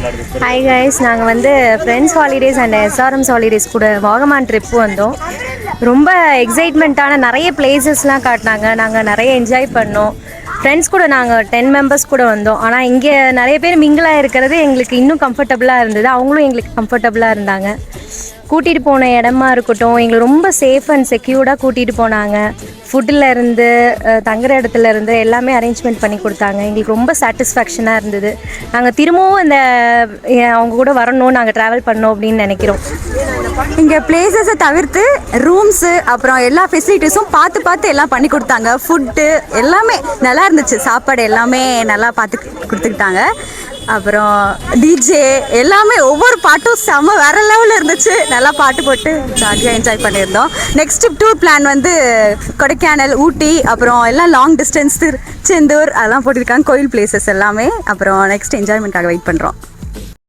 Hi guys, நாங்கள் வந்து friends holidays and எஸ்ஆர்எம்ஸ் holidays கூட வாகமான் ட்ரிப் வந்தோம். ரொம்ப எக்ஸைட்மெண்ட்டான நிறைய பிளேசஸ்லாம் காட்டினாங்க. நாங்கள் நிறைய என்ஜாய் பண்ணோம். ஃப்ரெண்ட்ஸ் கூட நாங்கள் 10 மெம்பர்ஸ் கூட வந்தோம். ஆனால் இங்கே நிறைய பேர் மிங்கிளாக இருக்கிறது எங்களுக்கு இன்னும் கம்ஃபர்டபுளாக இருந்தது. அவங்களும் எங்களுக்கு கம்ஃபர்டபுளாக இருந்தாங்க. கூட்டிகிட்டு போன இடமா இருக்கட்டும், எங்களுக்கு ரொம்ப சேஃப் அண்ட் செக்யூர்டாக கூட்டிகிட்டு போனாங்க. ஃபுட்டில் இருந்து தங்குற இடத்துல இருந்து எல்லாமே அரேஞ்ச்மெண்ட் பண்ணி கொடுத்தாங்க. எங்களுக்கு ரொம்ப சாட்டிஸ்ஃபேக்ஷனாக இருந்தது. நாங்கள் திரும்பவும் இந்த அவங்க கூட வரணும், நாங்கள் ட்ராவல் பண்ணோம் அப்படின்னு நினைக்கிறோம். இங்கே பிளேசஸை தவிர்த்து ரூம்ஸு அப்புறம் எல்லா ஃபெசிலிட்டிஸும் பார்த்து எல்லாம் பண்ணி கொடுத்தாங்க. ஃபுட்டு எல்லாமே நல்லா இருந்துச்சு. சாப்பாடு எல்லாமே நல்லா பார்த்து கொடுத்துக்கிட்டாங்க. அப்புறம் டிஜே எல்லாமே ஒவ்வொரு பாட்டும் செம்ம வேற லெவலில் இருந்துச்சு. நல்லா பாட்டு போட்டு ஜாலியாக என்ஜாய் பண்ணியிருந்தோம். நெக்ஸ்ட் டூர் பிளான் வந்து கொடைக்கானல், ஊட்டி, அப்புறம் எல்லாம் லாங் டிஸ்டன்ஸ் திருச்செந்தூர் அதெல்லாம் போட்டிருக்காங்க. கோயில் பிளேசஸ் எல்லாமே. அப்புறம் நெக்ஸ்ட் என்ஜாய்மெண்ட்காக வெயிட் பண்ணுறோம்.